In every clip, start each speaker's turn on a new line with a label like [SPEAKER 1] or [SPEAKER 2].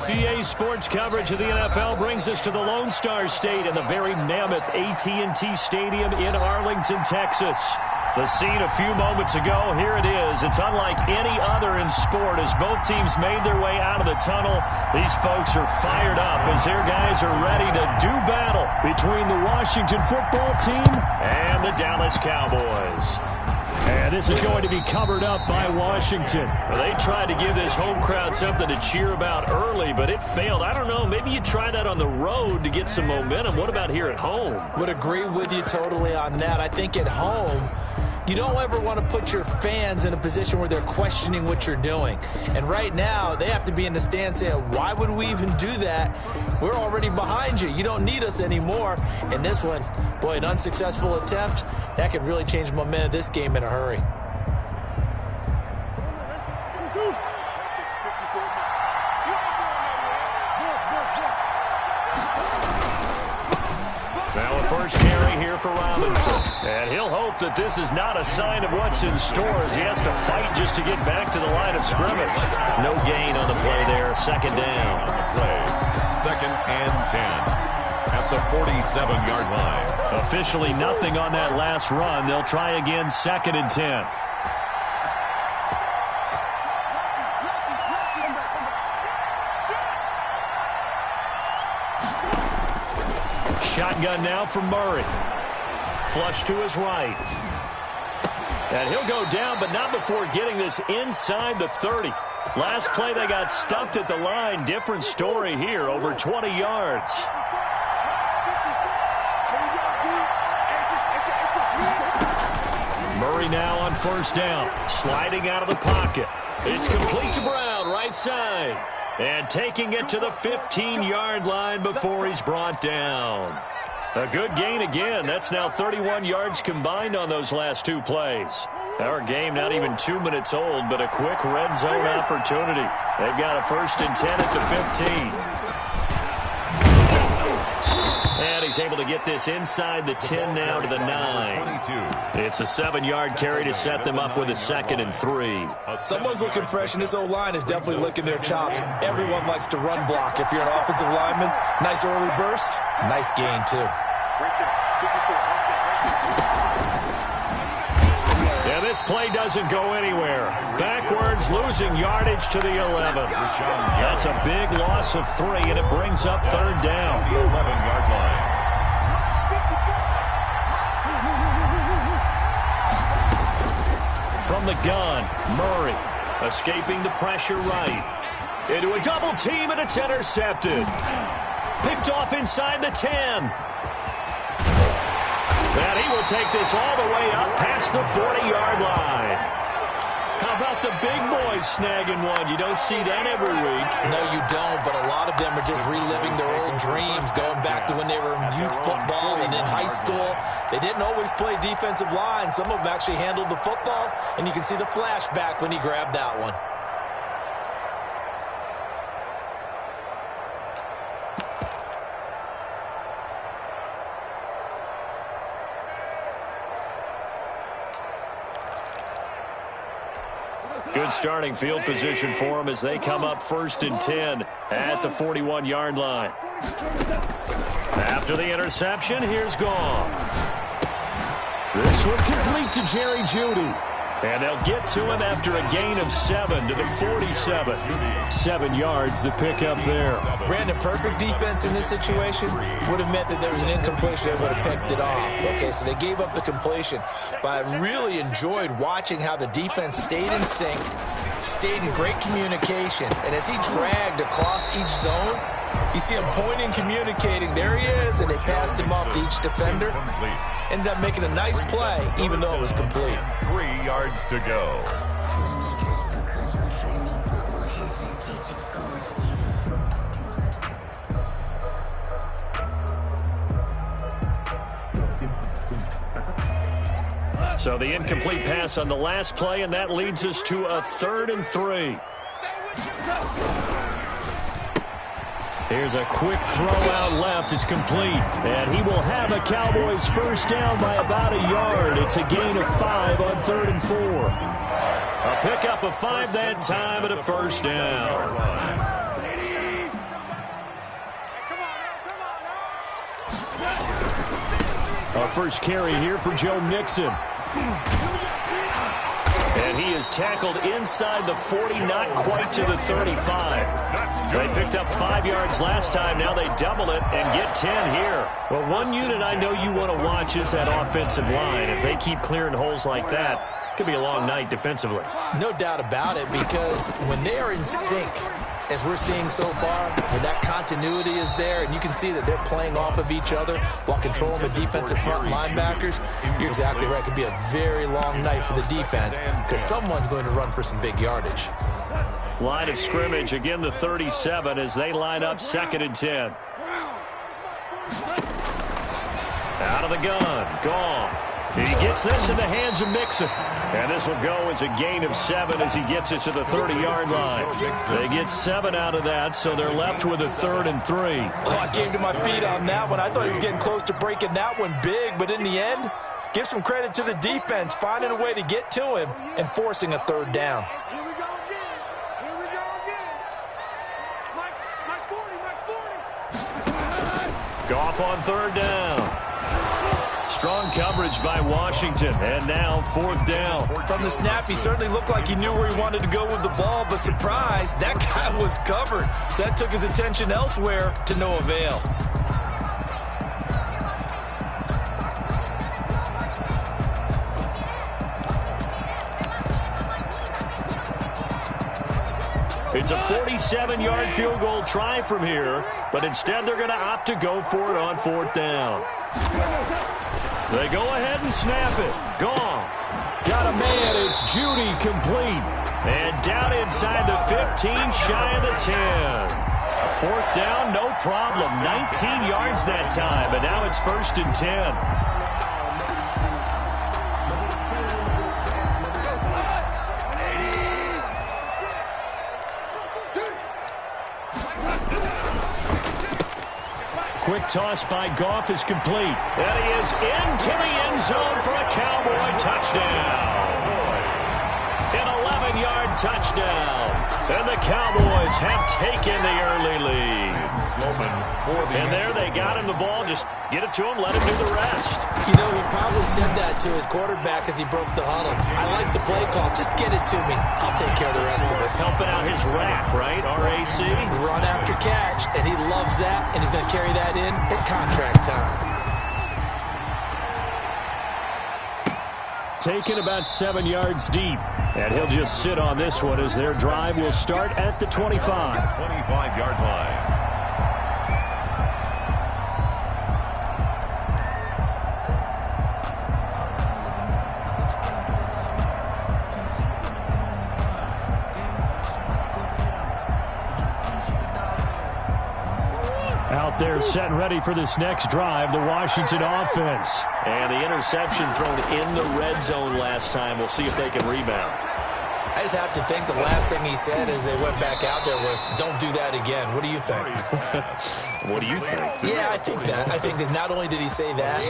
[SPEAKER 1] BA Sports coverage of the NFL brings us to the Lone Star State and the very mammoth AT&T Stadium in Arlington, Texas. The scene a few moments ago, here it is. It's unlike any other in sport as both teams made their way out of the tunnel. These folks are fired up as their guys are ready to do battle between the Washington football team and the Dallas Cowboys. And this is going to be covered up by Washington. Well, they tried to give this home crowd something to cheer about early, but it failed. I don't know. Maybe you try that on the road to get some momentum. What about here at home?
[SPEAKER 2] Would agree with you totally on that. I think at home, you don't ever want to put your fans in a position where they're questioning what you're doing. And right now, they have to be in the stand saying, why would we even do that? We're already behind you. You don't need us anymore. And this one, boy, an unsuccessful attempt, that could really change the momentum of this game in a hurry.
[SPEAKER 1] Now a first carry here for Robinson. And he'll hope that this is not a sign of what's in store as he has to fight just to get back to the line of scrimmage. No gain on the play there. Second down.
[SPEAKER 3] Second and 10 at the 47-yard line.
[SPEAKER 1] Officially nothing on that last run. They'll try again, second and 10. Shotgun now for Murray. Flush to his right. And he'll go down, but not before getting this inside the 30. Last play, they got stuffed at the line. Different story here, over 20 yards. Murray now on first down, sliding out of the pocket. It's complete to Brown, right side. And taking it to the 15-yard line before he's brought down. A good gain again. That's now 31 yards combined on those last two plays. Our game not even 2 minutes old, but a quick red zone opportunity. They've got a first and 10 at the 15. And he's able to get this inside the 10 now to the 9. It's a 7-yard carry to set them up with a second and 3.
[SPEAKER 2] Someone's looking fresh, and this O-line is definitely licking their chops. Everyone likes to run block. If you're an offensive lineman, nice early burst, nice gain too.
[SPEAKER 1] Yeah, this play doesn't go anywhere. Backwards, losing yardage to the 11. That's a big loss of 3, and it brings up third down.
[SPEAKER 3] The 11-yard line.
[SPEAKER 1] From the gun, Murray escaping the pressure right. Into a double team, and it's intercepted. Picked off inside the 10. And he will take this all the way up past the 40-yard line. How about the big boys snagging one? You don't see that every week.
[SPEAKER 2] No, you don't, but a lot of them are just reliving their old dreams, going back to when they were in youth football and in high school. They didn't always play defensive line. Some of them actually handled the football, and you can see the flashback when he grabbed that one.
[SPEAKER 1] Good starting field position for them as they come up first and 10 at the 41-yard line. After the interception, here's Goff. This one complete to Jerry Jeudy. And they'll get to him after a gain of 7 to the 47. 7 yards, the pickup there.
[SPEAKER 2] Brandon, perfect defense in this situation would have meant that there was an incompletion. They would have picked it off. Okay, so they gave up the completion. But I really enjoyed watching how the defense stayed in sync, stayed in great communication. And as he dragged across each zone, you see him pointing, communicating. There he is, and they passed him off to each defender. Ended up making a nice play, even though it was complete.
[SPEAKER 3] 3 yards to go.
[SPEAKER 1] So the incomplete pass on the last play, and that leads us to a 3rd and 3. Here's a quick throw out left. It's complete. And he will have a Cowboys first down by about a yard. It's a gain of 5 on 3rd and 4. A pickup of 5 that time and a first down. A first carry here for Joe Mixon. And he is tackled inside the 40, not quite to the 35. They picked up 5 yards last time. Now they double it and get 10 here. Well, one unit I know you want to watch is that offensive line. If they keep clearing holes like that, it could be a long night defensively.
[SPEAKER 2] No doubt about it, because when they are in sync, as we're seeing so far, when that continuity is there and you can see that they're playing off of each other while controlling the defensive front linebackers, you're exactly right. It could be a very long night for the defense because someone's going to run for some big yardage.
[SPEAKER 1] Line of scrimmage, again the 37 as they line up 2nd and 10. Out of the gun, Goff. He gets this in the hands of Mixon. And this will go as a gain of 7 as he gets it to the 30-yard line. They get 7 out of that, so they're left with a 3rd and 3.
[SPEAKER 2] Oh, I came to my feet on that one. I thought he was getting close to breaking that one big, but in the end, give some credit to the defense, finding a way to get to him and forcing a 3rd down.
[SPEAKER 4] Here we go again. Here we go again. Mike's 40, Mike's 40.
[SPEAKER 1] Goff on 3rd down. Strong coverage by Washington, and now 4th down.
[SPEAKER 2] From the snap, he certainly looked like he knew where he wanted to go with the ball, but surprise, that guy was covered. So that took his attention elsewhere to no avail.
[SPEAKER 1] It's a 47-yard field goal try from here, but instead they're going to opt to go for it on 4th down. They go ahead and snap it. Goff. Got a man. It's Judy complete. And down inside the 15, shy of the 10. A 4th down, no problem. 19 yards that time, but now it's 1st and 10. Quick toss by Goff is complete. And he is into the end zone for a Cowboy touchdown. An 11-yard touchdown. And the Cowboys have taken the early lead. And there they got him the ball. Just get it to him, let him do the rest.
[SPEAKER 2] You know, he probably said that to his quarterback as he broke the huddle. I like the play call. Just get it to me. I'll take care of the rest of it.
[SPEAKER 1] Helping out his rack, right? RAC.
[SPEAKER 2] Run after catch, and he loves that, and he's going to carry that in at contract time.
[SPEAKER 1] Taken about 7 yards deep. And he'll just sit on this one as their drive will start at the 25.
[SPEAKER 3] 25-yard line.
[SPEAKER 1] Out there set and ready for this next drive, the Washington offense. And the interception thrown in the red zone last time. We'll see if they can rebound.
[SPEAKER 2] I just have to think the last thing he said as they went back out there was, don't do that again. What do you think?
[SPEAKER 1] What do you think?
[SPEAKER 2] Yeah, I think that. I think that not only did he say that,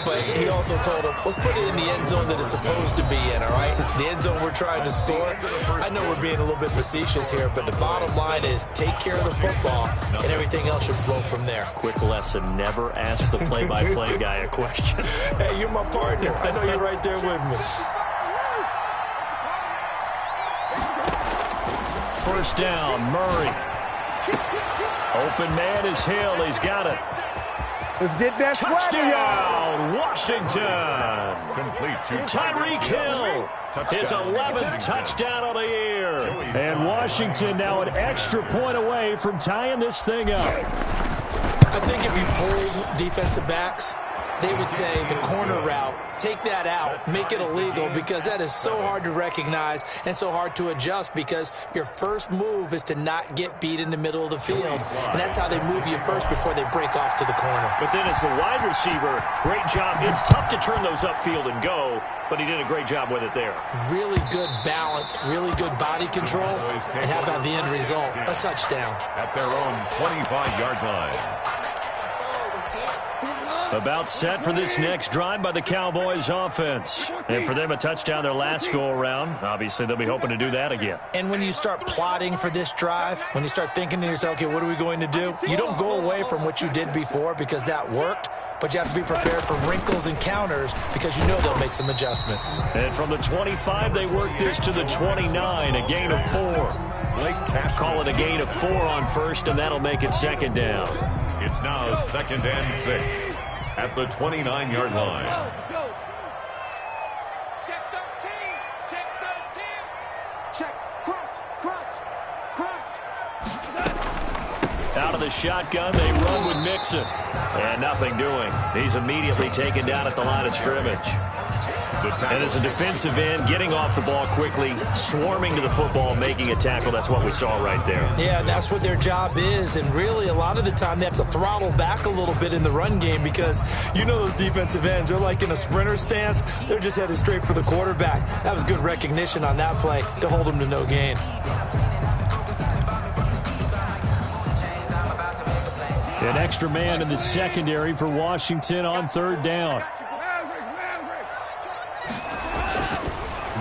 [SPEAKER 2] but he also told him, let's put it in the end zone that it's supposed to be in, all right? The end zone we're trying to score. I know we're being a little bit facetious here, but the bottom line is take care of the football, and everything else should flow from there.
[SPEAKER 1] Quick lesson, never ask the play-by-play guy a question.
[SPEAKER 2] Hey, you're my partner. I know you're right there with me.
[SPEAKER 1] First down, Murray. Open man is Hill. He's got it.
[SPEAKER 4] Let's get that
[SPEAKER 1] Touchdown, Washington.
[SPEAKER 3] Complete to
[SPEAKER 1] Tyreek Hill. His 11th touchdown of the year. And Washington now an extra point away from tying this thing up.
[SPEAKER 2] I think if you polled defensive backs, they would say the corner route, take that out, make it illegal, because that is so hard to recognize and so hard to adjust, because your first move is to not get beat in the middle of the field. And that's how they move you first before they break off to the corner.
[SPEAKER 1] But then as the wide receiver, great job. It's tough to turn those upfield and go, but he did a great job with it there.
[SPEAKER 2] Really good balance, really good body control, and how about the end result? A touchdown.
[SPEAKER 3] At their own 25-yard line.
[SPEAKER 1] About set for this next drive by the Cowboys offense. And for them, a touchdown their last go-around. Obviously, they'll be hoping to do that again.
[SPEAKER 2] And when you start plotting for this drive, when you start thinking to yourself, okay, what are we going to do? You don't go away from what you did before because that worked, but you have to be prepared for wrinkles and counters because you know they'll make some adjustments.
[SPEAKER 1] And from the 25, they work this to the 29, a gain of 4. Call it a gain of 4 on first, and that'll make it second down.
[SPEAKER 3] It's now 2nd and 6 at the 29-yard line.
[SPEAKER 4] Go. Check 13. Check 13. Check. Crunch.
[SPEAKER 1] Out of the shotgun, they run with Mixon. And nothing doing. He's immediately taken down at the line of scrimmage. And as a defensive end, getting off the ball quickly, swarming to the football, making a tackle, that's what we saw right there.
[SPEAKER 2] Yeah, that's what their job is. And really, a lot of the time, they have to throttle back a little bit in the run game because you know those defensive ends, they're like in a sprinter stance. They're just headed straight for the quarterback. That was good recognition on that play to hold them to no gain.
[SPEAKER 1] An extra man in the secondary for Washington on 3rd down.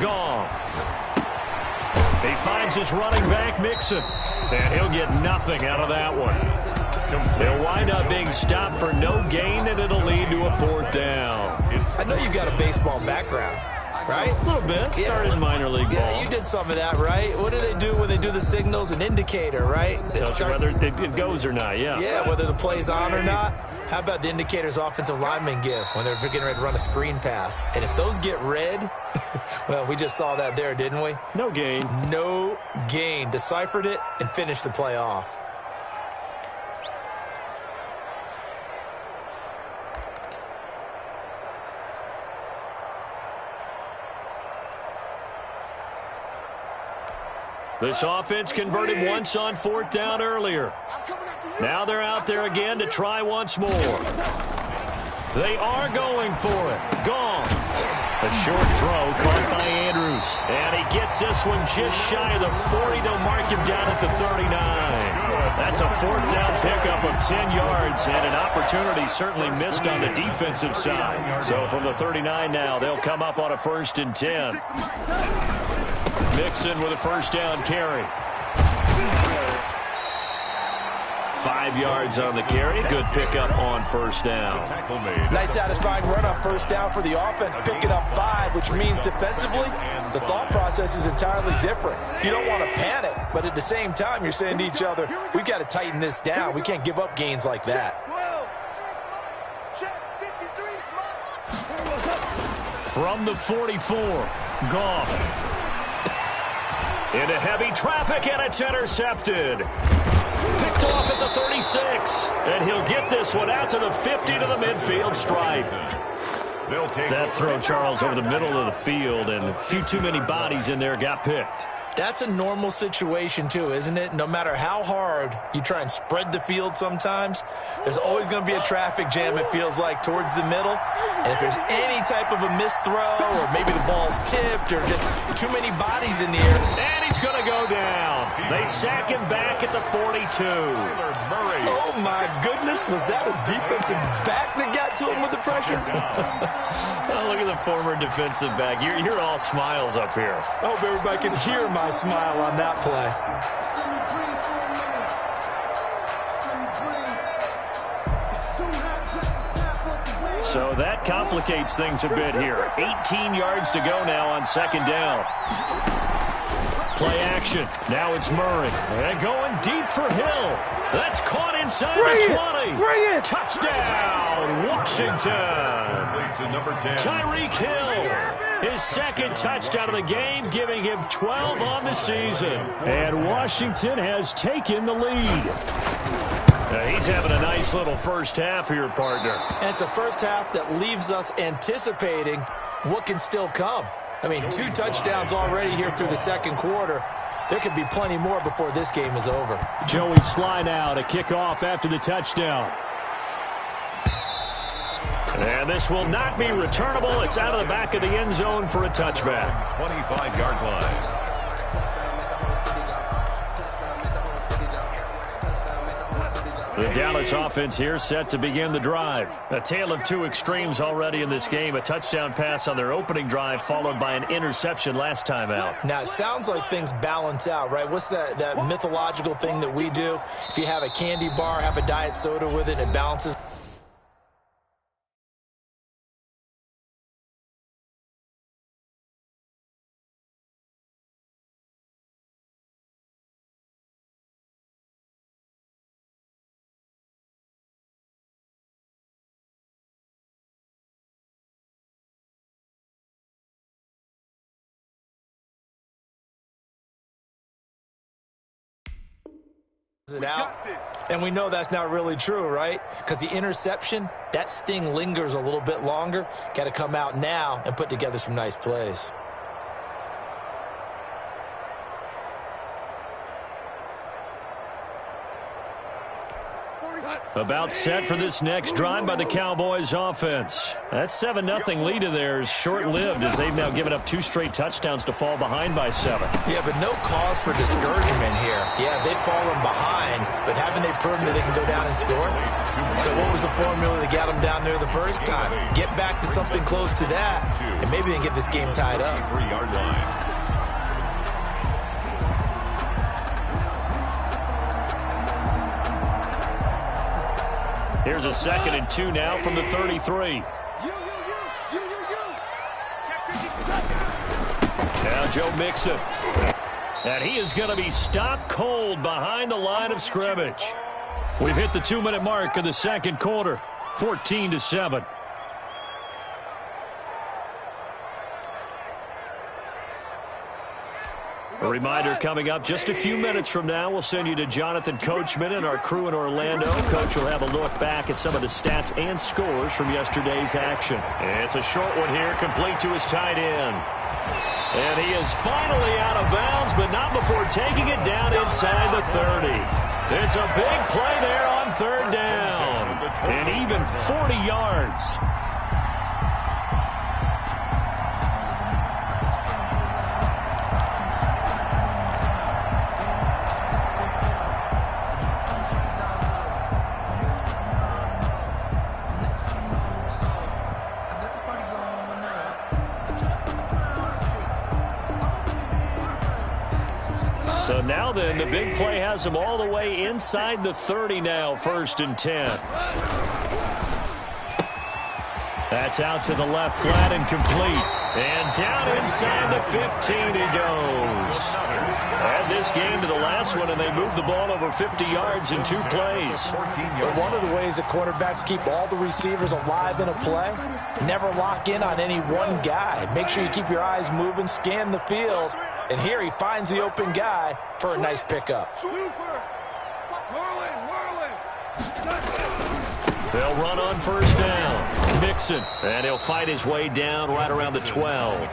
[SPEAKER 1] Goff. He finds his running back, Mixon. And he'll get nothing out of that one. He'll wind up being stopped for no gain, and it'll lead to a 4th down.
[SPEAKER 2] I know you've got a baseball background, right?
[SPEAKER 1] A little bit. Started in minor league ball.
[SPEAKER 2] Yeah, you did some of that, right? What do they do when they do the signals? An indicator, right?
[SPEAKER 1] Tells you whether it goes or not, yeah.
[SPEAKER 2] Yeah, whether the play's on or not. How about the indicators offensive linemen give when they're getting ready to run a screen pass? And if those get red, well, we just saw that there, didn't we?
[SPEAKER 1] No gain.
[SPEAKER 2] No gain. Deciphered it and finished the play off.
[SPEAKER 1] This offense converted once on 4th down earlier. Now they're out there again to try once more. They are going for it. Gone. A short throw caught by Andrews. And he gets this one just shy of the 40. They'll mark him down at the 39. That's a 4th down pickup of 10 yards and an opportunity certainly missed on the defensive side. So from the 39 now, they'll come up on a 1st and 10. Mixon with a 1st down carry. 5 yards on the carry. Good pickup on 1st down.
[SPEAKER 2] Nice satisfying run on 1st down for the offense, picking up 5, which means defensively, the thought process is entirely different. You don't want to panic, but at the same time, you're saying to each other, we've got to tighten this down. We can't give up gains like that.
[SPEAKER 1] From the 44, Goff. Into heavy traffic, and it's intercepted. Picked off at the 36. And he'll get this one out to the 50 to the midfield stripe. That throw, Charles, over the middle of the field, and a few too many bodies in there got picked.
[SPEAKER 2] That's a normal situation, too, isn't it? No matter how hard you try and spread the field sometimes, there's always going to be a traffic jam, it feels like, towards the middle. And if there's any type of a missed throw or maybe the ball's tipped or just too many bodies in the air.
[SPEAKER 1] And he's going to go down. They sack him back at the 42.
[SPEAKER 2] Oh, my goodness. Was that a defensive back that got to him with the pressure?
[SPEAKER 1] Oh, look at the former defensive back. You're all smiles up here.
[SPEAKER 2] I hope everybody can hear my smile on that play.
[SPEAKER 1] So that complicates things a bit here. 18 yards to go now on 2nd down. Play action. Now it's Murray. And going deep for Hill. That's caught inside the 20.
[SPEAKER 2] Bring it!
[SPEAKER 1] Touchdown, Washington. Tyreek Hill. His 2nd touchdown of the game, giving him 12 on the season. And Washington has taken the lead. He's having a nice little first half here, partner.
[SPEAKER 2] And it's a first half that leaves us anticipating what can still come. I mean, 2 touchdowns already here through the 2nd quarter. There could be plenty more before this game is over.
[SPEAKER 1] Joey Sly now to kick off after the touchdown. And this will not be returnable. It's out of the back of the end zone for a touchback.
[SPEAKER 3] 25-yard line.
[SPEAKER 1] The Dallas offense here set to begin the drive. A tale of two extremes already in this game. A touchdown pass on their opening drive followed by an interception last time out.
[SPEAKER 2] Now, it sounds like things balance out, right? What's that mythological thing that we do? If you have a candy bar, have a diet soda with it, it balances. It out. And we know that's not really true, right? Because the interception, that sting lingers a little bit longer. Got to come out now and put together some nice plays.
[SPEAKER 1] About set for this next drive by the Cowboys offense. That 7-0 lead of theirs short-lived as they've now given up 2 straight touchdowns to fall behind by 7.
[SPEAKER 2] Yeah, but no cause for discouragement here. Yeah, they've fallen behind, but haven't they proven that they can go down and score? So what was the formula that got them down there the first time? Get back to something close to that, and maybe they can get this game tied up.
[SPEAKER 3] 3-yard line.
[SPEAKER 1] Here's a 2nd and 2 now from the 33. Now Joe Mixon. And he is going to be stopped cold behind the line of scrimmage. We've hit the 2-minute mark in the second quarter. 14-7. A reminder coming up just a few minutes from now, we'll send you to Jonathan Coachman and our crew in Orlando. Coach will have a look back at some of the stats and scores from yesterday's action. It's a short one here, complete to his tight end. And he is finally out of bounds, but not before taking it down inside the 30. It's a big play there on 3rd down. And even 40 yards. So now then, the big play has them all the way inside the 30 now, 1st and 10. That's out to the left, flat and complete. And down inside the 15 he goes. Add this game to the last one, and they moved the ball over 50 yards in 2 plays.
[SPEAKER 2] But one of the ways that quarterbacks keep all the receivers alive in a play, never lock in on any one guy. Make sure you keep your eyes moving, scan the field. And here he finds the open guy for a nice pickup.
[SPEAKER 1] They'll run on 1st down. Mixon. And he'll fight his way down right around the 12.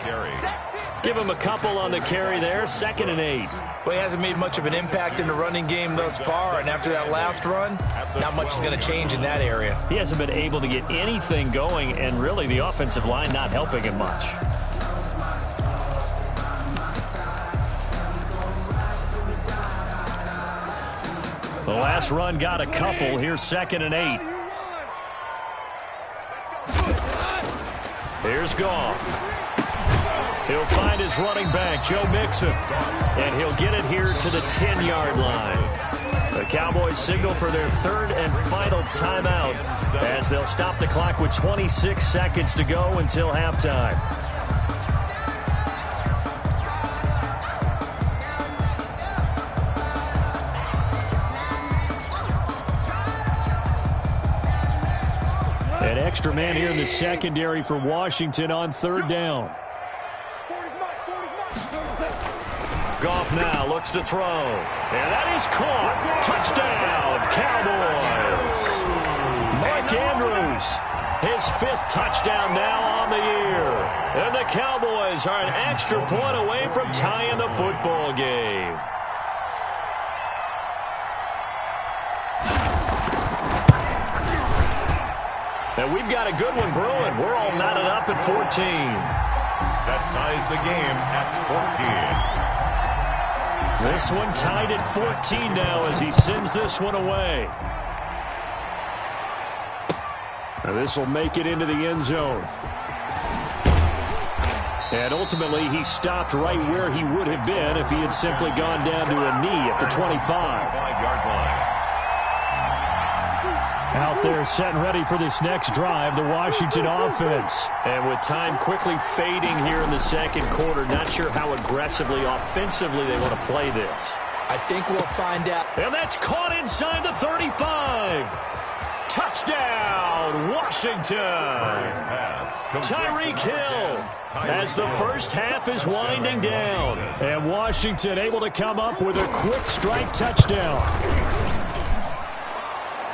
[SPEAKER 1] Give him a couple on the carry there. 2nd and 8.
[SPEAKER 2] Well, he hasn't made much of an impact in the running game thus far. And after that last run, not much is going to change in that area.
[SPEAKER 1] He hasn't been able to get anything going. And really, the offensive line not helping him much. The last run got a couple. Here's 2nd and 8. Here's Goff. He'll find his running back, Joe Mixon. And he'll get it here to the 10-yard line. The Cowboys signal for their 3rd and final timeout as they'll stop the clock with 26 seconds to go until halftime. An extra man here in the secondary for Washington on 3rd down. Goff now looks to throw. And that is caught. Touchdown, Cowboys. Mark Andrews, his 5th touchdown now on the year. And the Cowboys are an extra point away from tying the football game. And we've got a good one brewing. We're all knotted up at 14.
[SPEAKER 3] That ties the game at 14.
[SPEAKER 1] This one tied at 14 now as he sends this one away. And this will make it into the end zone. And ultimately, he stopped right where he would have been if he had simply gone down to a knee at the 25.
[SPEAKER 3] 5-yard line.
[SPEAKER 1] Out there set and ready for this next drive, the Washington offense. And with time quickly fading here in the second quarter, not sure how aggressively, offensively they want to play this.
[SPEAKER 2] I think we'll find out.
[SPEAKER 1] And that's caught inside the 35. Touchdown, Washington. Tyreek Hill as the first half is winding down. And Washington able to come up with a quick strike touchdown.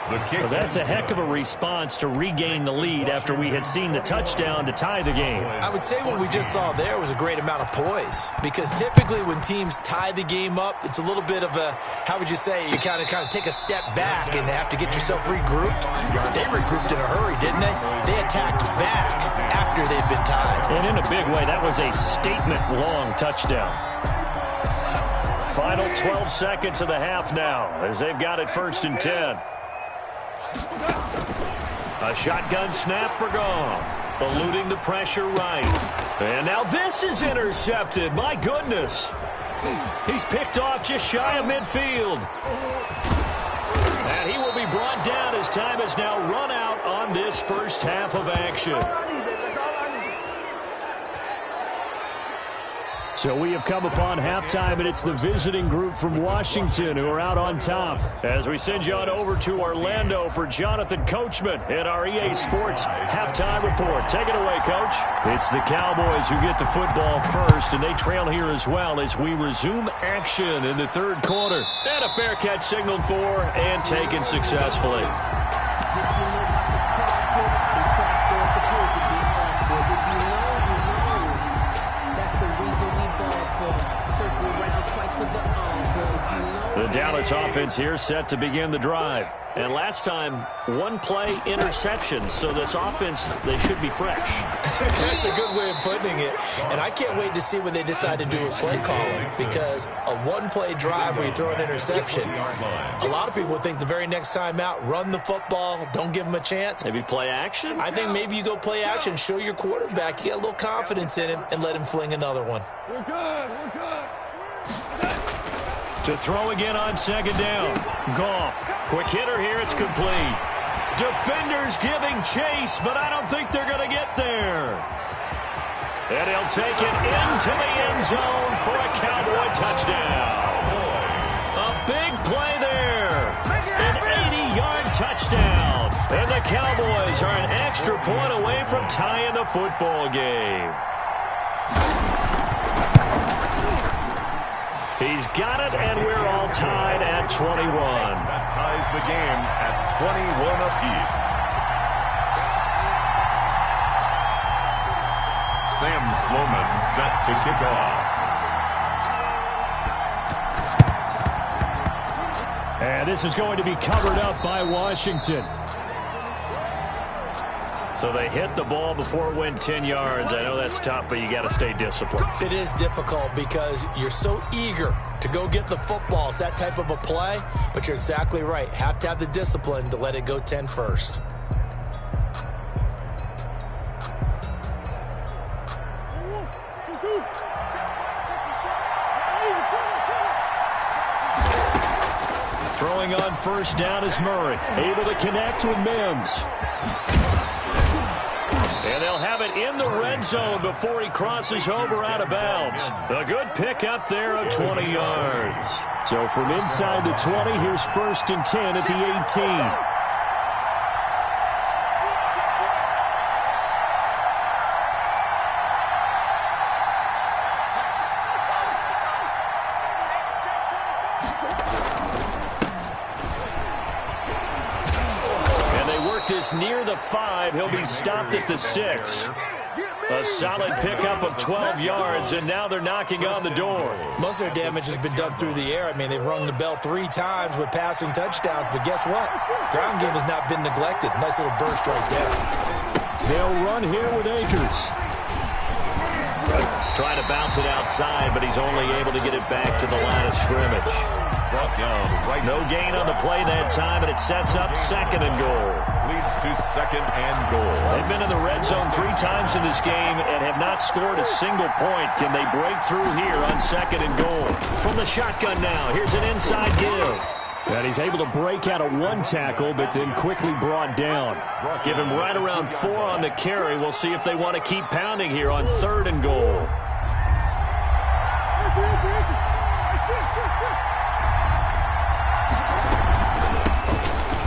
[SPEAKER 1] Well, that's a heck of a response to regain the lead after we had seen the touchdown to tie the game.
[SPEAKER 2] I would say what we just saw there was a great amount of poise, because typically when teams tie the game up, it's a little bit of a, how would you say, you kind of take a step back and have to get yourself regrouped. They regrouped in a hurry, didn't they? They attacked back after they'd been tied.
[SPEAKER 1] And in a big way, that was a statement-long touchdown. Final 12 seconds of the half now as they've got it 1st and 10. A shotgun snap for Goff, eluding the pressure right. And now this is intercepted. My goodness. He's picked off just shy of midfield. And he will be brought down as time has now run out on this first half of action. So we have come upon halftime, and it's the visiting group from Washington who are out on top. As we send you on over to Orlando for Jonathan Coachman in our EA Sports Halftime Report. Take it away, Coach. It's the Cowboys who get the football first, and they trail here as well as we resume action in the third quarter. And a fair catch signaled for and taken successfully. The Dallas offense here set to begin the drive. And last time, one-play interception. So this offense, they should be fresh.
[SPEAKER 2] That's a good way of putting it. And I can't wait to see what they decide to do with play calling, because a one-play drive where you throw an interception, a lot of people think the very next time out, run the football, don't give them a chance.
[SPEAKER 1] Maybe play action?
[SPEAKER 2] I think maybe you go play action, show your quarterback, you get a little confidence in him, and let him fling another one.
[SPEAKER 4] We're good. We're good.
[SPEAKER 1] To throw again on second down. Goff. Quick hitter here. It's complete. Defenders giving chase, but I don't think they're going to get there. And he'll take it into the end zone for a Cowboy touchdown. A big play there. An 80-yard touchdown. And the Cowboys are an extra point away from tying the football game. He's got it, and we're all tied at 21.
[SPEAKER 3] That ties the game at 21 apiece. Sam Sloman set to kick off.
[SPEAKER 1] And this is going to be covered up by Washington. So they hit the ball before it went 10 yards. I know that's tough, but you got to stay disciplined.
[SPEAKER 2] It is difficult because you're so eager to go get the football. It's that type of a play, but you're exactly right. Have to have the discipline to let it go 10 first.
[SPEAKER 1] Throwing on first down is Murray. Able to connect with Mims. And they'll have it in the red zone before he crosses over out of bounds. A good pickup there of 20 yards. So from inside the 20, here's 1st and 10 at the 18. Near the 5, he'll be stopped at the 6. A solid pickup of 12 yards, and now they're knocking on the door.
[SPEAKER 2] Most of their damage has been done through the air. I mean, they've rung the bell 3 times with passing touchdowns, but guess what? Ground game has not been neglected. Nice little burst right there.
[SPEAKER 1] They'll run here with Akers. Trying to bounce it outside, but he's only able to get it back to the line of scrimmage.
[SPEAKER 3] Brought down right.
[SPEAKER 1] No gain on the play that time, and it sets up 2nd and goal.
[SPEAKER 3] Leads to 2nd and goal.
[SPEAKER 1] They've been in the red zone 3 times in this game and have not scored a single point. Can they break through here on 2nd and goal? From the shotgun now, here's an inside give. And he's able to break out of 1 tackle, but then quickly brought down. Give him right around 4 on the carry. We'll see if they want to keep pounding here on 3rd and goal.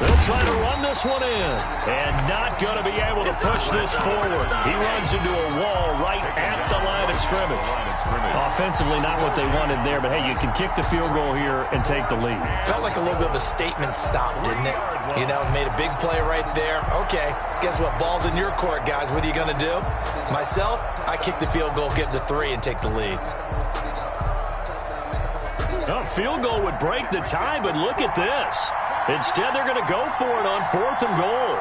[SPEAKER 1] They'll try to run this one in. And not going to be able to push this forward. He runs into a wall right at the line of scrimmage. Offensively, not what they wanted there, but hey, you can kick the field goal here and take the lead.
[SPEAKER 2] Felt like a little bit of a statement stop, didn't it? You know, made a big play right there. Okay, guess what? Ball's in your court, guys. What are you going to do? Myself, I kick the field goal, get the 3, and take the lead.
[SPEAKER 1] A field goal would break the tie, but look at this. Instead, they're going to go for it on 4th and goal.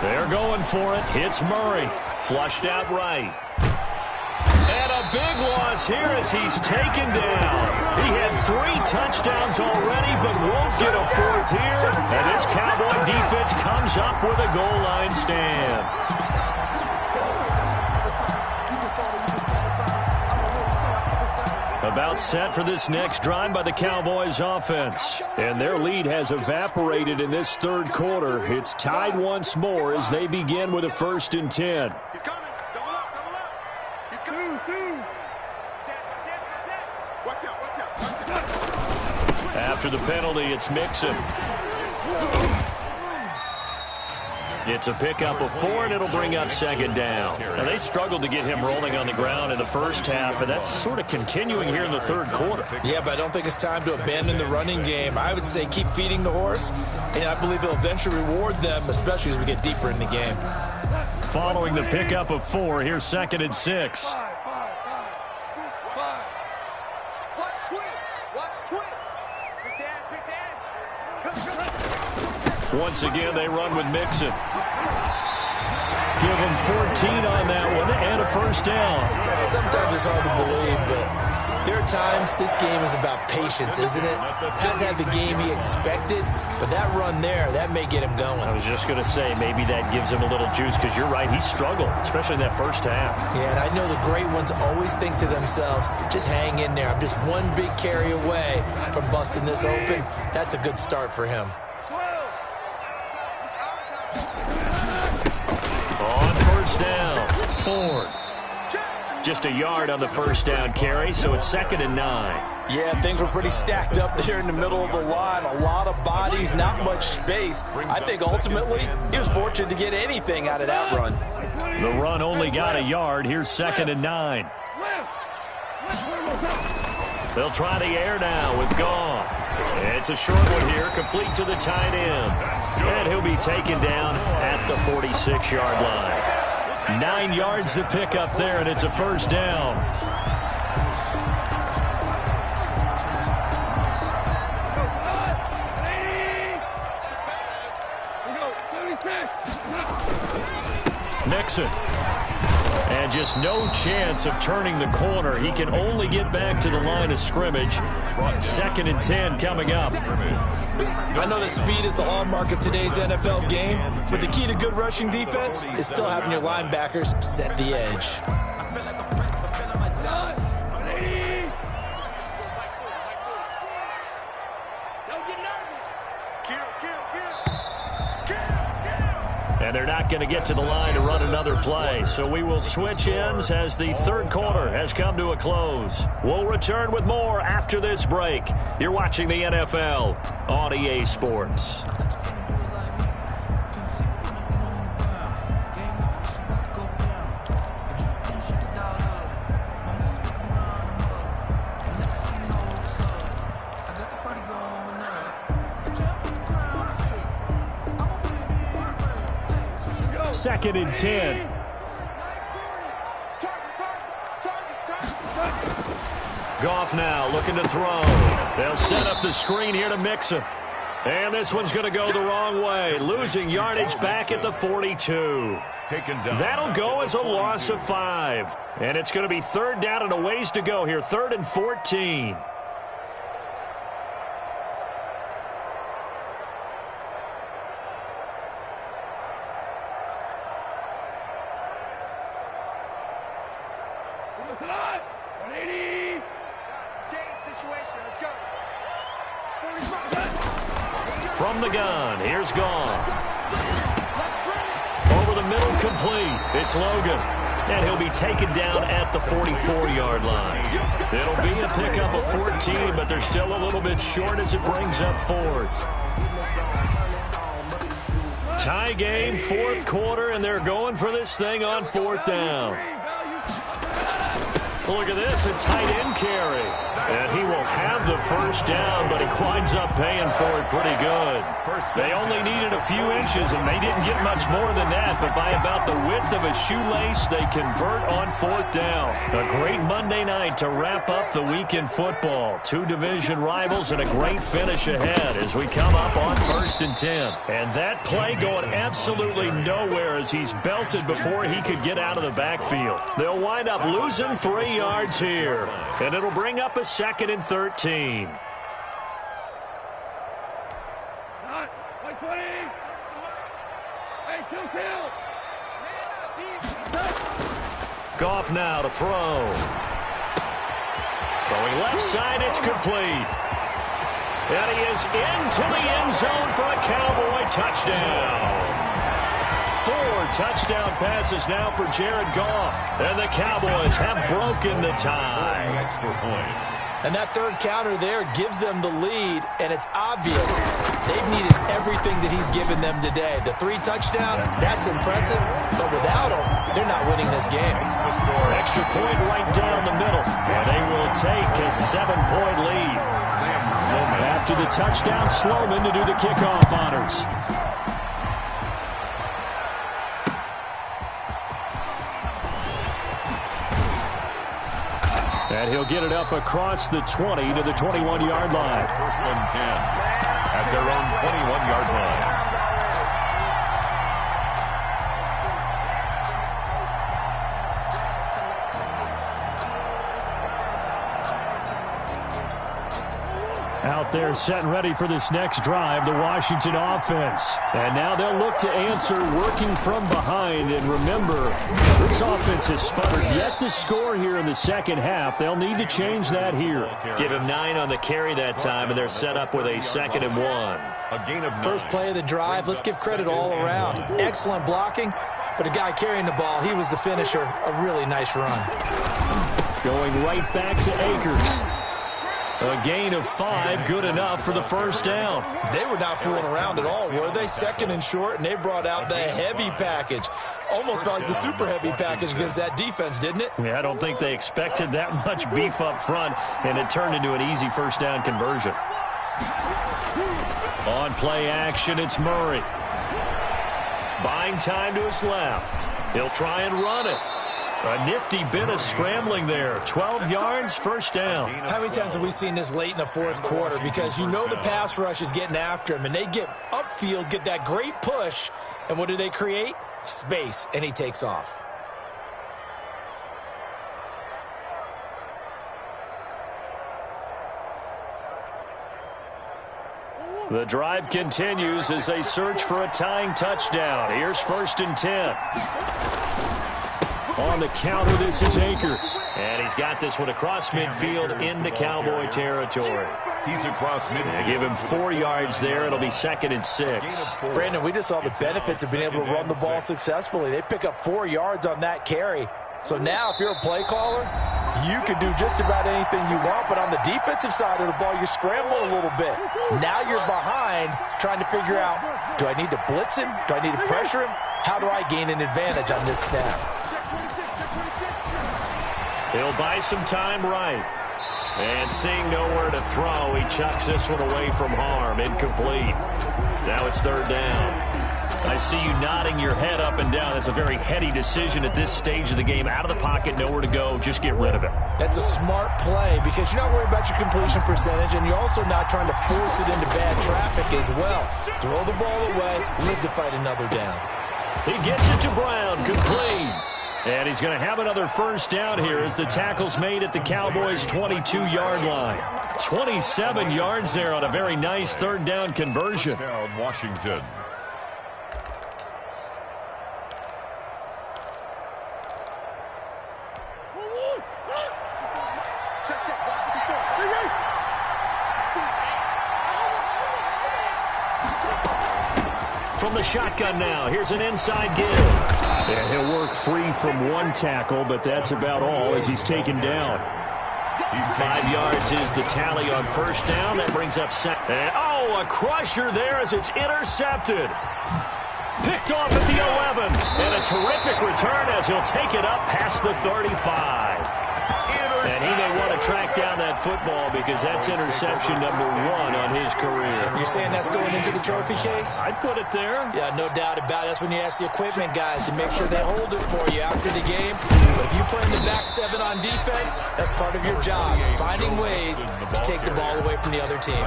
[SPEAKER 1] They're going for it. Hits Murray. Flushed out right. And a big loss here as he's taken down. He had 3 touchdowns already, but won't get a 4th here. And this Cowboy defense comes up with a goal line stand. About set for this next drive by the Cowboys offense. And their lead has evaporated in this 3rd quarter. It's tied once more as they begin with a 1st and 10.
[SPEAKER 4] He's coming. Double up, double up. He's coming. Watch out, watch out, watch out.
[SPEAKER 1] After the penalty, it's Mixon. It's a pickup of 4, and it'll bring up 2nd down. Now, they struggled to get him rolling on the ground in the first half, and that's sort of continuing here in the 3rd quarter.
[SPEAKER 2] Yeah, but I don't think it's time to abandon the running game. I would say keep feeding the horse, and I believe it'll eventually reward them, especially as we get deeper in the game.
[SPEAKER 1] Following the pickup of 4, here's 2nd and 6.
[SPEAKER 4] Watch twins. Watch twins. Pick the edge.
[SPEAKER 1] Once again, they run with Mixon. Give him 14 on that one and a 1st down.
[SPEAKER 2] Sometimes it's hard to believe, but there are times this game is about patience, isn't it? Hasn't had the game he expected, but that run there, that may get him going.
[SPEAKER 1] I was just going to say, maybe that gives him a little juice, because you're right, he struggled, especially in that first half.
[SPEAKER 2] Yeah, and I know the great ones always think to themselves, just hang in there. I'm just one big carry away from busting this open. That's a good start for him.
[SPEAKER 1] On 1st down, Ford. Just a yard on the 1st down carry, so it's 2nd and 9.
[SPEAKER 2] Yeah, things were pretty stacked up there in the middle of the line. A lot of bodies, not much space. I think ultimately he was fortunate to get anything out of that run.
[SPEAKER 1] The run only got a yard. Here's 2nd and 9. They'll try the air now with Goff. It's a short one here, complete to the tight end. And he'll be taken down at the 46-yard line. 9 yards to pick up there, and it's a 1st down. Mixon. And just no chance of turning the corner. He can only get back to the line of scrimmage. 2nd and 10 coming up.
[SPEAKER 2] I know that speed is the hallmark of today's NFL game, but the key to good rushing defense is still having your linebackers set the edge.
[SPEAKER 1] And they're not going to get to the line to run another play. So we will switch ends as the 3rd quarter has come to a close. We'll return with more after this break. You're watching the NFL on EA Sports. Second and 10. Goff now looking to throw. They'll set up the screen here to Mixon. And this one's going to go the wrong way. Losing yardage back at the 42.
[SPEAKER 3] taken down.
[SPEAKER 1] That'll go as a loss of 5. And it's going to be third down and a ways to go here. 3rd and 14. From the gun, here's Gone. Over the middle, complete. It's Logan. And he'll be taken down at the 44-yard line. It'll be a pickup of 14, but they're still a little bit short as it brings up 4th. Tie game, 4th quarter, and they're going for this thing on 4th down. Look at this, a tight end carry. And he will have the first down, but he winds up paying for it pretty good. They only needed a few inches, and they didn't get much more than that, but by about the width of a shoelace, they convert on 4th down. A great Monday night to wrap up the week in football. 2 division rivals and a great finish ahead as we come up on 1st and 10. And that play going absolutely nowhere as he's belted before he could get out of the backfield. They'll wind up losing 3 yards here, and it'll bring up a 2nd and 13. Goff now to throw. Throwing left side, it's complete. And he is into the end zone for a Cowboy touchdown. 4 touchdown passes now for Jared Goff. And the Cowboys have broken the tie.
[SPEAKER 3] Extra point.
[SPEAKER 2] And that 3rd counter there gives them the lead, and it's obvious they've needed everything that he's given them today. The 3 touchdowns, that's impressive, but without him, they're not winning this game.
[SPEAKER 1] Extra point right down the middle, and they will take a 7-point lead. After the touchdown, Sloman to do the kickoff honors. And he'll get it up across the 20 to the 21-yard line.
[SPEAKER 3] 1st and 10 at their own 21-yard line.
[SPEAKER 1] Out there set and ready for this next drive, the Washington offense. And now they'll look to answer working from behind. And remember, this offense has sputtered yet to score here in the second half. They'll need to change that here. Give him 9 on the carry that time, and they're set up with a 2nd and 1.
[SPEAKER 3] A gain of 9.
[SPEAKER 2] First play of the drive, let's give credit all around. Excellent blocking, but the guy carrying the ball, he was the finisher. A really nice run.
[SPEAKER 1] Going right back to Akers. A gain of 5, good enough for the first down.
[SPEAKER 2] They were not fooling around at all, were they? 2nd and short, and they brought out the heavy package. Almost felt like the super heavy package against that defense, didn't it?
[SPEAKER 1] Yeah, I don't think they expected that much beef up front, and it turned into an easy first down conversion. On play action, it's Murray. Buying time to his left. He'll try and run it. A nifty bit of scrambling there. 12 yards, first down.
[SPEAKER 2] How many times have we seen this late in the 4th quarter? Because you know the pass rush is getting after him, and they get upfield, get that great push, and what do they create? Space, and he takes off.
[SPEAKER 1] The drive continues as they search for a tying touchdown. Here's 1st and 10. On the counter, this is Akers. And he's got this one across midfield into Cowboy territory.
[SPEAKER 3] He's across midfield.
[SPEAKER 1] Give him 4 yards there. It'll be 2nd and 6.
[SPEAKER 2] Brandon, we just saw the benefits of being able to run the ball successfully. They pick up 4 yards on that carry. So now if you're a play caller, you can do just about anything you want. But on the defensive side of the ball, you're scrambling a little bit. Now you're behind trying to figure out, do I need to blitz him? Do I need to pressure him? How do I gain an advantage on this snap?
[SPEAKER 1] He'll buy some time right. And seeing nowhere to throw, he chucks this one away from harm. Incomplete. Now it's 3rd down. I see you nodding your head up and down. That's a very heady decision at this stage of the game. Out of the pocket, nowhere to go. Just get rid of it.
[SPEAKER 2] That's a smart play because you're not worried about your completion percentage, and you're also not trying to force it into bad traffic as well. Throw the ball away, live to fight another down.
[SPEAKER 1] He gets it to Brown, complete. And he's going to have another first down here as the tackle's made at the Cowboys' 22-yard line. 27 yards there on a very nice third down conversion.
[SPEAKER 3] Down Washington.
[SPEAKER 1] From the shotgun now, here's an inside give. And he'll work free from one tackle, but that's about all as he's taken down. 5 yards is the tally on first down. That brings up second. Oh, a crusher there as it's intercepted. Picked off at the 11. And a terrific return as he'll take it up past the 35. And he may want to track down that football because that's interception number 1 on his career.
[SPEAKER 2] You're saying that's going into the trophy case?
[SPEAKER 1] I'd put it there.
[SPEAKER 2] Yeah, no doubt about it. That's when you ask the equipment guys to make sure they hold it for you after the game. But if you play in the back 7 on defense, that's part of your job, finding ways to take the ball away from the other team.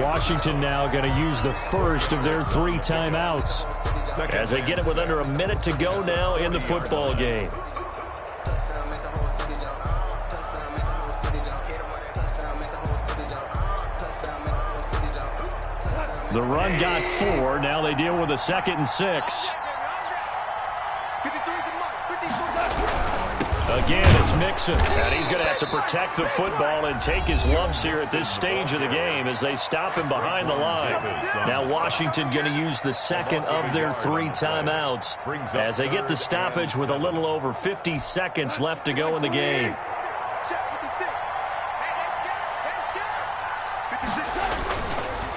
[SPEAKER 1] Washington now going to use the first of their 3 timeouts as they get it with under a minute to go now in the football game. The run got 4. Now they deal with a 2nd and 6. Again, it's Mixon. And he's going to have to protect the football and take his lumps here at this stage of the game as they stop him behind the line. Now Washington going to use the 2nd of their 3 timeouts as they get the stoppage with a little over 50 seconds left to go in the game.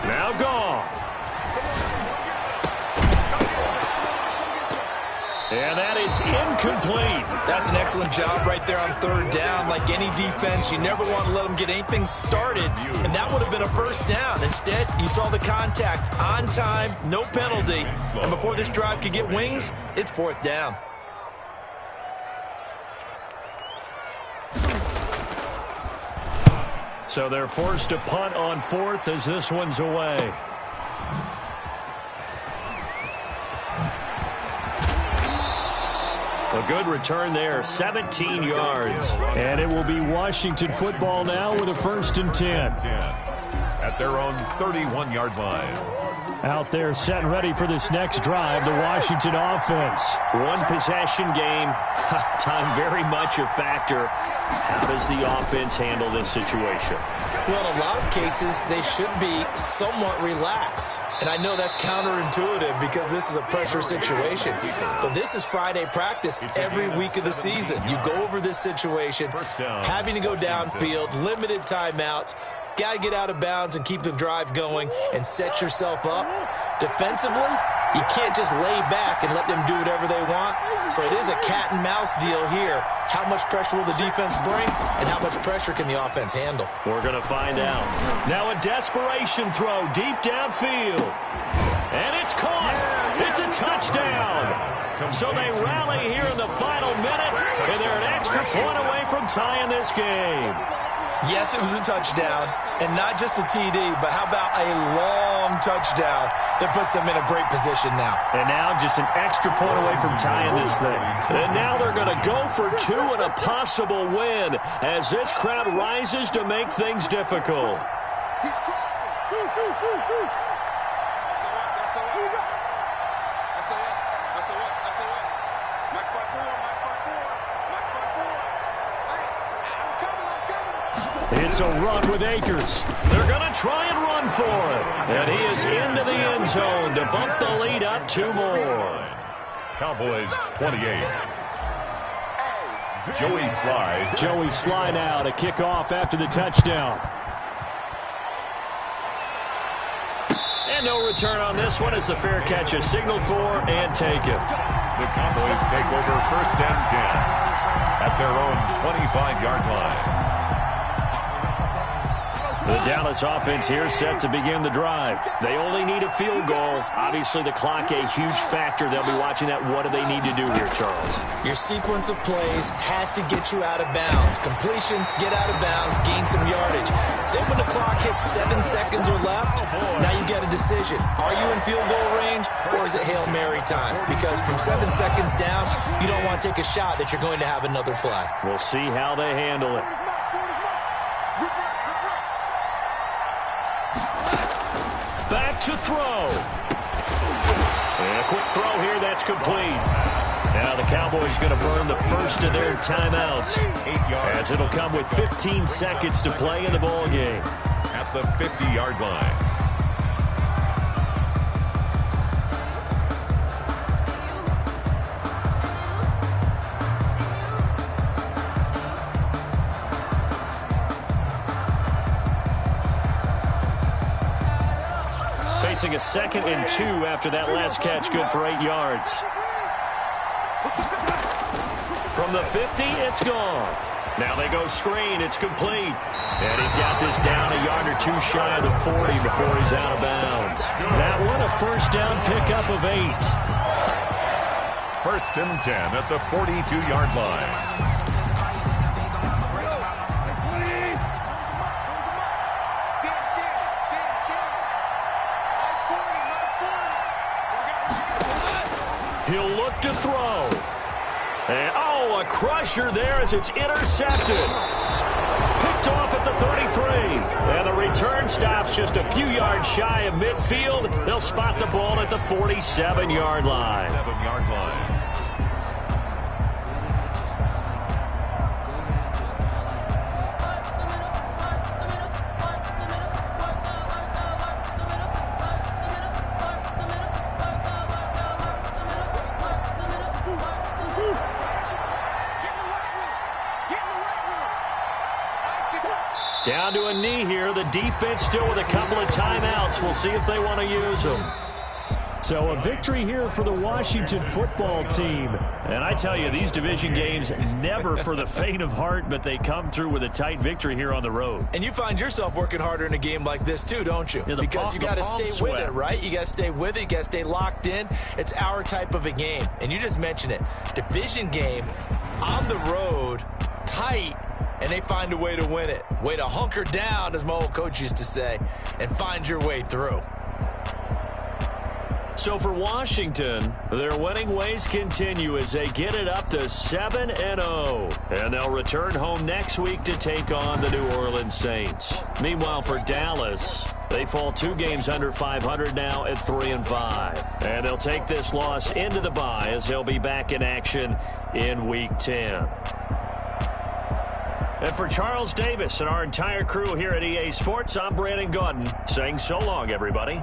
[SPEAKER 1] Now Goff. And that is incomplete.
[SPEAKER 2] That's an excellent job right there on third down. Like any defense, you never want to let them get anything started, and that would have been a first down. Instead, you saw the contact on time, no penalty, and before this drive could get wings, it's 4th down.
[SPEAKER 1] So they're forced to punt on 4th as this one's away. A good return there, 17 yards. And it will be Washington football now with a 1st and 10.
[SPEAKER 3] At their own 31-yard line.
[SPEAKER 1] Out there set and ready for this next drive, the Washington offense. One possession game, time very much a factor. How does the offense handle this situation?
[SPEAKER 2] Well, in a lot of cases, they should be somewhat relaxed. And I know that's counterintuitive because this is a pressure situation. But this is Friday practice every week of the season. You go over this situation, having to go downfield, limited timeouts, got to get out of bounds and keep the drive going and set yourself up. Defensively, you can't just lay back and let them do whatever they want. So it is a cat and mouse deal here. How much pressure will the defense bring and how much pressure can the offense handle?
[SPEAKER 1] We're going to find out. Now a desperation throw deep downfield. And it's caught. It's a touchdown. So they rally here in the final minute, and they're an extra point away from tying this game.
[SPEAKER 2] Yes, it was a touchdown, and not just a TD, but how about a long touchdown that puts them in a great position now.
[SPEAKER 1] And now just an extra point away from tying this thing. And now they're going to go for 2 and a possible win as this crowd rises to make things difficult.
[SPEAKER 4] He's crossing.
[SPEAKER 1] It's a run with Akers. They're going to try and run for it. And he is into the end zone to bump the lead up 2 more.
[SPEAKER 3] Cowboys 28. Joey Sly.
[SPEAKER 1] Joey Sly now to kick off after the touchdown. And no return on this one as the fair catch is signaled for and taken.
[SPEAKER 3] The Cowboys take over 1st and 10 at their own 25-yard line.
[SPEAKER 1] The Dallas offense here set to begin the drive. They only need a field goal. Obviously, the clock a huge factor. They'll be watching that. What do they need to do here, Charles?
[SPEAKER 2] Your sequence of plays has to get you out of bounds. Completions, get out of bounds, gain some yardage. Then when the clock hits 7 seconds or left, now you get a decision. Are you in field goal range, or is it Hail Mary time? Because from 7 seconds down, you don't want to take a shot that you're going to have another play.
[SPEAKER 1] We'll see how they handle it. Back to throw. And a quick throw here. That's complete. Now the Cowboys going to burn the first of their timeouts, as it'll come with 15 seconds to play in the ball game.
[SPEAKER 3] At the 50-yard line.
[SPEAKER 1] Facing a 2nd and 2 after that last catch, good for 8 yards. From the 50, it's gone. Now they go screen, it's complete. And he's got this down a yard or 2 shy of the 40 before he's out of bounds. That one a first down pickup of 8.
[SPEAKER 3] 1st and 10 at the 42-yard line.
[SPEAKER 1] He'll look to throw. And, oh, a crusher there as it's intercepted. Picked off at the 33. And the return stops just a few yards shy of midfield. They'll spot the ball at the 47-yard line.
[SPEAKER 3] 7-yard line.
[SPEAKER 1] Down to a knee here. The defense still with a couple of timeouts. We'll see if they want to use them. So a victory here for the Washington football team. And I tell you, these division games, never for the faint of heart, but they come through with a tight victory here on the road.
[SPEAKER 2] And you find yourself working harder in a game like this too, don't you?
[SPEAKER 1] Yeah,
[SPEAKER 2] because you got to stay with it, right? You got to stay with it. You got to stay locked in. It's our type of a game. And you just mentioned it. Division game on the road, tight. And they find a way to win it. Way to hunker down, as my old coach used to say, and find your way through.
[SPEAKER 1] So for Washington, their winning ways continue as they get it up to 7-0. And they'll return home next week to take on the New Orleans Saints. Meanwhile, for Dallas, they fall 2 games under 500 now at 3-5. And they'll take this loss into the bye as they'll be back in action in Week 10. And for Charles Davis and our entire crew here at EA Sports, I'm Brandon Gaudin saying so long, everybody.